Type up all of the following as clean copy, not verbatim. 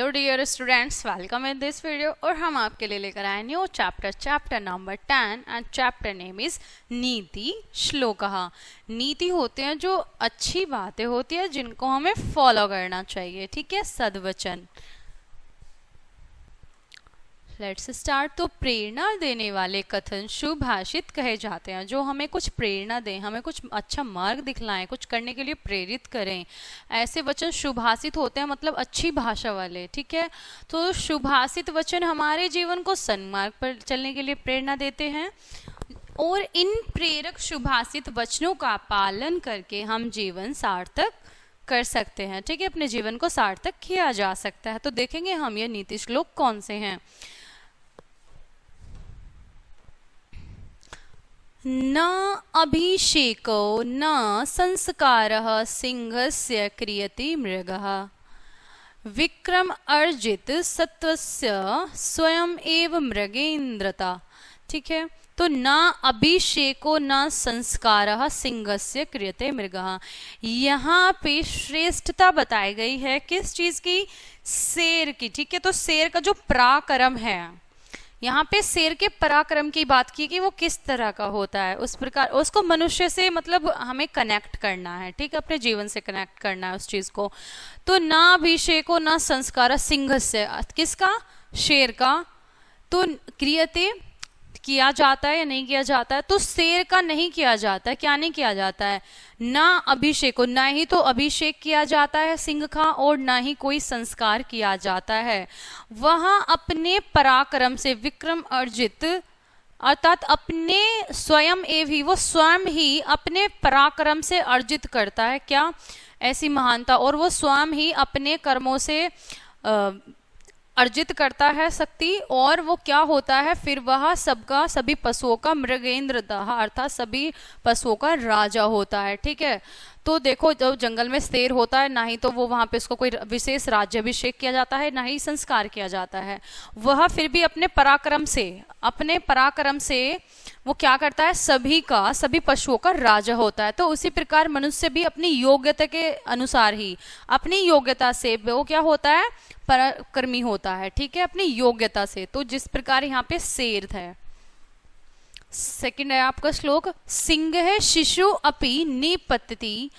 Hello dear students, welcome in this video. और हम आपके लिए लेकर आए new chapter number 10 and chapter name is नीति श्लोकः। नीति होते हैं जो अच्छी बातें होती है जिनको हमें फॉलो करना चाहिए, ठीक है, सद्वचन। Let's start. तो प्रेरणा देने वाले कथन सुभाषित कहे जाते हैं, जो हमें कुछ प्रेरणा दें, हमें कुछ अच्छा मार्ग दिखलाएं, कुछ करने के लिए प्रेरित करें। ऐसे वचन सुभाषित होते हैं, मतलब अच्छी भाषा वाले, ठीक है। तो सुभाषित वचन हमारे जीवन को सन्मार्ग पर चलने के लिए प्रेरणा देते हैं और इन प्रेरक सुभाषित वचनों का पालन करके हम जीवन सार्थक कर सकते हैं, ठीक है, अपने जीवन को सार्थक किया जा सकता है। तो देखेंगे हम ये नीति श्लोक कौन से हैं। न अभिषेको न संस्कारः सिंहस्य क्रियते मृगः विक्रम अर्जित सत्वस्य स्वयं एव मृगेन्द्रता, ठीक है। तो न अभिषेको न संस्कारः सिंहस्य क्रियते मृगः, यहाँ पे श्रेष्ठता बताई गई है किस चीज की? शेर की, ठीक है। तो शेर का जो पराक्रम है, यहाँ पे शेर के पराक्रम की बात की कि वो किस तरह का होता है, उस प्रकार उसको मनुष्य से मतलब हमें कनेक्ट करना है, ठीक है, अपने जीवन से कनेक्ट करना है उस चीज को। तो ना अभिषेको ना संस्कार सिंह से, किसका? शेर का। तो क्रियते किया जाता है या नहीं किया जाता है? तो शेर का नहीं किया जाता है। क्या नहीं किया जाता है? ना अभिषेको, ना ही तो अभिषेक किया जाता है सिंह का और ना ही कोई संस्कार किया जाता है। वह अपने पराक्रम से विक्रम अर्जित, अर्थात अपने स्वयं एव ही, वो स्वयं ही अपने पराक्रम से अर्जित करता है क्या? ऐसी महानता। और वो स्वयं ही अपने कर्मों से अर्जित करता है शक्ति। और वो क्या होता है फिर? वह सबका, सभी पशुओं का मृगेंद्रतः, अर्थात सभी पशुओं का राजा होता है, ठीक है। तो देखो, जब जंगल में शेर होता है, ना ही तो वो वहां पे उसको कोई विशेष राज्याभिषेक किया जाता है, ना ही संस्कार किया जाता है। वह फिर भी अपने पराक्रम से वो क्या करता है? सभी पशुओं का राजा होता है। तो उसी प्रकार मनुष्य भी अपनी योग्यता के अनुसार ही, अपनी योग्यता से वो क्या होता है? पराक्रमी होता है, ठीक है, अपनी योग्यता से। तो जिस प्रकार यहाँ पे शेर है। सेकंड है आपका श्लोक, सिंह है शिशु अपि निपतति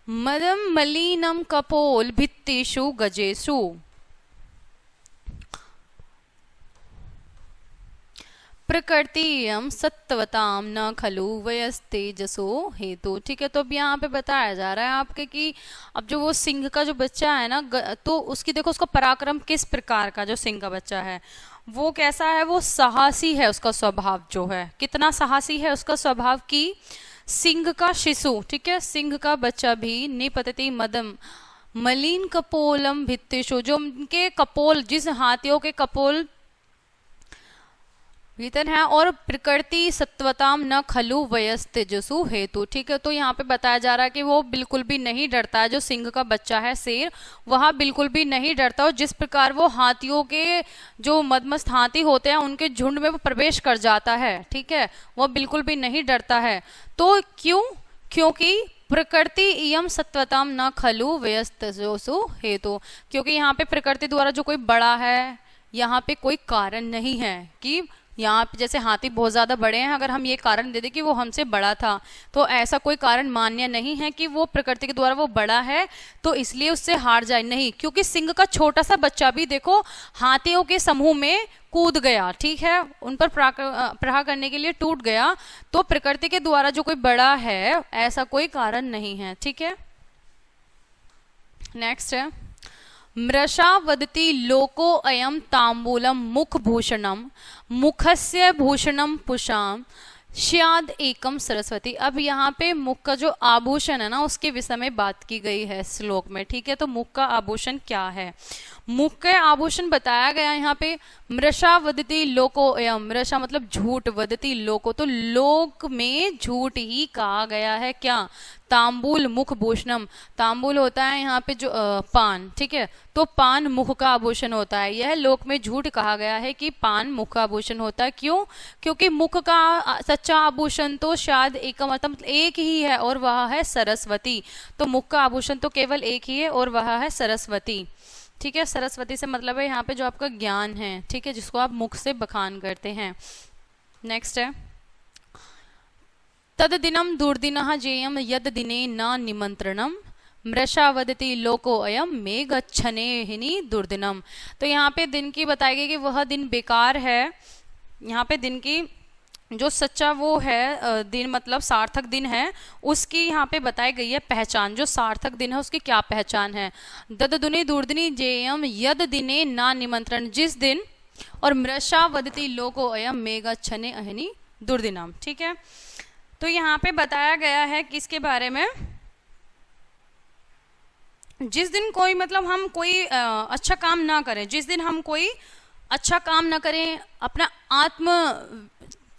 मदम मलिनम कपोल भित्तिषु गजेषु। प्रकृतियम सत्वताम न खलु वयस्तेजसो हेतु, ठीक है। तो अब यहाँ पे बताया जा रहा है आपके कि अब जो वो सिंह का जो बच्चा है ना, तो उसकी देखो, उसका पराक्रम किस प्रकार का, जो सिंह का बच्चा है वो कैसा है? वो साहसी है, उसका स्वभाव जो है, कितना साहसी है उसका स्वभाव की सिंह का शिशु, ठीक है, सिंह का बच्चा भी निपतति मदम मलिन कपोलम भित्तिषु, जो उनके कपोल, जिस हाथियों के कपोल भीतर है, और प्रकृति सत्वताम न खलु वयस्तेजसु हेतु, ठीक है। तो यहाँ पे बताया जा रहा है कि वो बिल्कुल भी नहीं डरता है, जो सिंह का बच्चा है शेर, वह बिल्कुल भी नहीं डरता। और जिस प्रकार वो हाथियों के, जो मदमस्त हाथी होते हैं, उनके झुंड में वो प्रवेश कर जाता है, ठीक है, वो बिल्कुल भी नहीं डरता है। तो क्यों? क्योंकि प्रकृति इयम सत्वताम न खलु वयस्तेजसु हेतु, क्योंकि यहाँ पे प्रकृति द्वारा जो कोई बड़ा है, यहाँ पे कोई कारण नहीं है कि यहाँ पे जैसे हाथी बहुत ज्यादा बड़े हैं, अगर हम ये कारण दे दें कि वो हमसे बड़ा था, तो ऐसा कोई कारण मान्य नहीं है कि वो प्रकृति के द्वारा वो बड़ा है तो इसलिए उससे हार जाए, नहीं। क्योंकि सिंह का छोटा सा बच्चा भी देखो हाथियों के समूह में कूद गया, ठीक है, उन पर प्रहार करने के लिए टूट गया। तो प्रकृति के द्वारा जो कोई बड़ा है, ऐसा कोई कारण नहीं है, ठीक है। नेक्स्ट है, मृषा वदति लोको अयम तांबूलम मुखभूषणम मुखस्य भूषणम पुषाम स्याद एकम सरस्वती। अब यहाँ पे मुख का जो आभूषण है ना, उसके विषय में बात की गई है श्लोक में, ठीक है। तो मुख का आभूषण क्या है? मुख का आभूषण बताया गया यहाँ पे, मृषा वदति लोको अयम, मृषा मतलब झूठ, वदति लोको, तो लोक में झूठ ही कहा गया है क्या? तांबूल मुख भूषणम, तांबूल होता है यहाँ पे जो पान, ठीक है, तो पान मुख का आभूषण होता है। यह लोक में झूठ कहा गया है कि पान मुख का आभूषण होता है। क्यों? क्योंकि मुख का सच्चा आभूषण तो शायद एक, मतलब एक ही है, और वह है सरस्वती। तो मुख का आभूषण तो केवल एक ही है और वह है सरस्वती। ठीक है। सरस्वती से मतलब है यहाँ पे जो आपका ज्ञान है, ठीक है, जिसको आप मुख से बखान करते हैं। नेक्स्ट है तद दिनम दुर्दिनः जेयम यद दिने न निमंत्रणम मृषा वदति लोको अयम मेघच्छने हिनी दुर्दिनम। तो यहाँ पे दिन की बताई गई कि वह दिन बेकार है। यहाँ पे दिन की जो सच्चा वो है दिन मतलब सार्थक दिन है, उसकी यहाँ पे बताई गई है पहचान। जो सार्थक दिन है उसकी क्या पहचान है। दद दुनि दुर्दिनी जेयम यद दिने ना निमंत्रण, जिस दिन, और मृषा वदति लोको अयम मेघच्छने अहिनी दुर्दिनम। ठीक है, तो यहाँ पे बताया गया है किसके बारे में, जिस दिन कोई मतलब हम कोई अच्छा काम ना करें, जिस दिन हम कोई अच्छा काम ना करें, अपना आत्म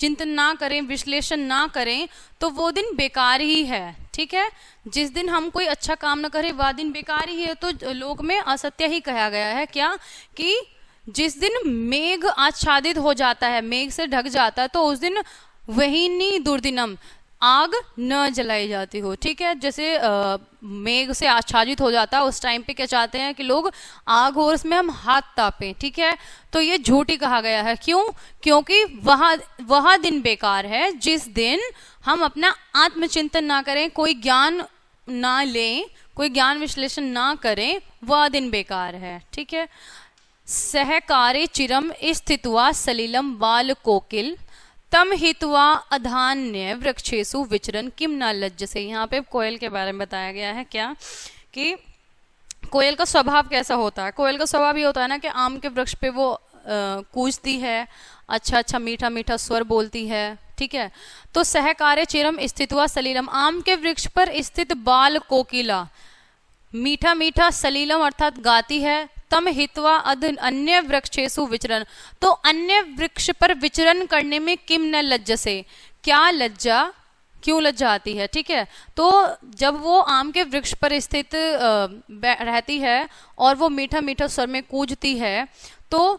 चिंतन ना करें, विश्लेषण ना करें, तो वो दिन बेकार ही है। ठीक है, जिस दिन हम कोई अच्छा काम ना करें वह दिन बेकार ही है। तो लोक में असत्य ही कहा गया है क्या, कि जिस दिन मेघ आच्छादित हो जाता है, मेघ से ढक जाता है, तो उस दिन वही नहीं दुर्दिनम, आग न जलाई जाती हो। ठीक है, जैसे मेघ से आच्छादित हो जाता है, उस टाइम पे क्या चाहते हैं कि लोग आग और उसमें हम हाथ तापें। ठीक है, तो ये झूठ ही कहा गया है। क्यों? क्योंकि वह दिन बेकार है जिस दिन हम अपना आत्मचिंतन ना करें, कोई ज्ञान ना लें, कोई ज्ञान विश्लेषण ना करें, वह दिन बेकार है। ठीक है, सहकारे चिरम स्थित्वा सलिलम बाल कोकिल तम हित्वा अधान्य वृक्षेषु विचरन किम न लज्जसे। यहाँ पे कोयल के बारे में बताया गया है क्या, कि कोयल का स्वभाव कैसा होता है। कोयल का स्वभाव ये होता है ना कि आम के वृक्ष पे वो कूजती है, अच्छा अच्छा मीठा मीठा स्वर बोलती है। ठीक है, तो सहकारे चिरम स्थित्वा सलीलम, आम के वृक्ष पर स्थित बाल कोकिला मीठा मीठा सलीलम अर्थात गाती है। तम हित्वा अध अन्य वृक्षेषु विचरण, तो अन्य वृक्ष पर विचरण करने में किम न लज्जसे, क्या लज्जा, क्यों लज्जा आती है। ठीक है, तो जब वो आम के वृक्ष पर स्थित रहती है और वो मीठा मीठा स्वर में कूजती है, तो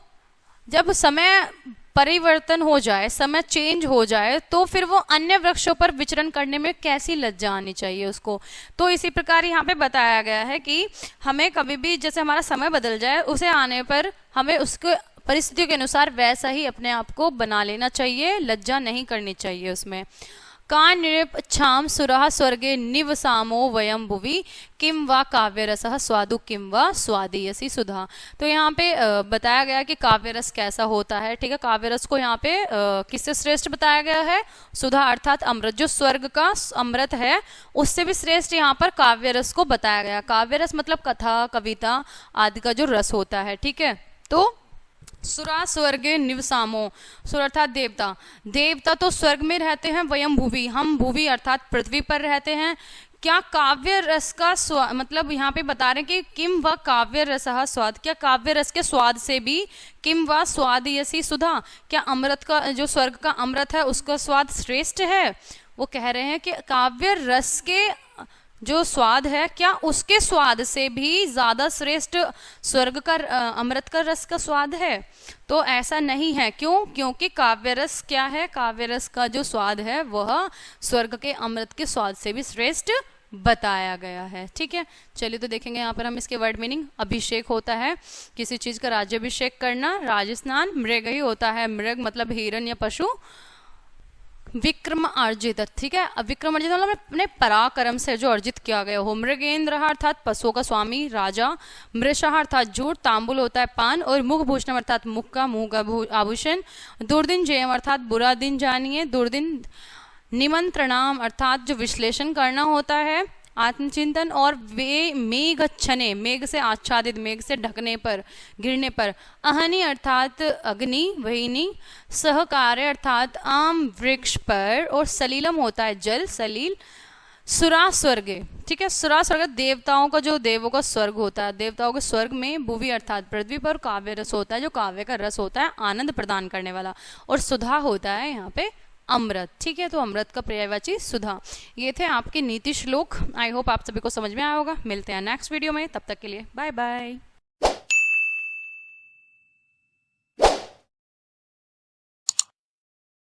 जब समय परिवर्तन हो जाए, समय चेंज हो जाए, तो फिर वो अन्य वृक्षों पर विचरण करने में कैसी लज्जा आनी चाहिए उसको। तो इसी प्रकार यहाँ पे बताया गया है कि हमें कभी भी जैसे हमारा समय बदल जाए, उसे आने पर हमें उसके परिस्थितियों के अनुसार वैसा ही अपने आप को बना लेना चाहिए, लज्जा नहीं करनी चाहिए उसमें। का निरपच्छाम सुरः स्वर्गे निवसामो वयम भुवि किम वा काव्य रसः स्वादु किम वा स्वादीयसी सुधा। तो यहाँ पे बताया गया कि काव्य रस कैसा होता है। ठीक है, काव्य रस को यहाँ पे किससे श्रेष्ठ बताया गया है, सुधा अर्थात अमृत, जो स्वर्ग का अमृत है उससे भी श्रेष्ठ यहाँ पर काव्य रस को बताया गया। काव्य रस मतलब कथा, कविता आदि का जो रस होता है। ठीक है, तो सुरा स्वर्गे निवसामो, सुर अर्थात देवता, देवता तो स्वर्ग में रहते हैं, वयम भुवि, हम भुवि अर्थात पृथ्वी पर रहते हैं। क्या काव्य रस का स्वाद, मतलब यहाँ पे बता रहे हैं कि किम व काव्य रसः स्वाद, क्या काव्य रस के स्वाद से भी किम व स्वादयसी सुधा, क्या अमृत का जो स्वर्ग का अमृत है उसका स्वाद श्रेष्ठ है। वो कह रहे हैं कि काव्य रस के जो स्वाद है, क्या उसके स्वाद से भी ज्यादा श्रेष्ठ स्वर्ग का अमृत का रस का स्वाद है। तो ऐसा नहीं है। क्यों? क्योंकि काव्य रस क्या है, काव्य रस का जो स्वाद है वह स्वर्ग के अमृत के स्वाद से भी श्रेष्ठ बताया गया है। ठीक है, चलिए तो देखेंगे यहाँ पर हम इसके वर्ड मीनिंग। अभिषेक होता है किसी चीज का राज्याभिषेक करना, राजस्थान मृग ही होता है, मृग मतलब हिरण या पशु। विक्रम अर्जित, ठीक है, विक्रम अर्जित मतलब अपने पराक्रम से जो अर्जित किया गया हो। मृगेंद्र अर्थात पशुओं का स्वामी राजा, मृषा अर्थात झूठ, तांबुल होता है पान, और मुख भूषण अर्थात मुख का आभूषण। दुर्दिन जयम अर्थात बुरा दिन जानिए। दुर्दिन निमंत्रणाम अर्थात जो विश्लेषण करना होता है, आत्मचिंतन। और वे मेघच्छने, मेघ से आच्छादित, मेघ से ढकने पर, गिरने पर। अहनि अर्थात अग्नि, वहिनी। सहकार्य अर्थात आम वृक्ष पर, और सलीलम होता है जल, सलील। सुरा स्वर्गे, ठीक है, सुरा स्वर्ग देवताओं का जो देवों का स्वर्ग होता है, देवताओं के स्वर्ग में। भुवि अर्थात पृथ्वी पर। काव्य रस होता है जो काव्य का रस होता है, आनंद प्रदान करने वाला। और सुधा होता है यहाँ पे अमृत। ठीक है, तो अमृत का पर्यायवाची सुधा। ये थे आपके नीति श्लोक। आई होप आप सभी को समझ में आया होगा। मिलते हैं नेक्स्ट वीडियो में, तब तक के लिए बाय बाय।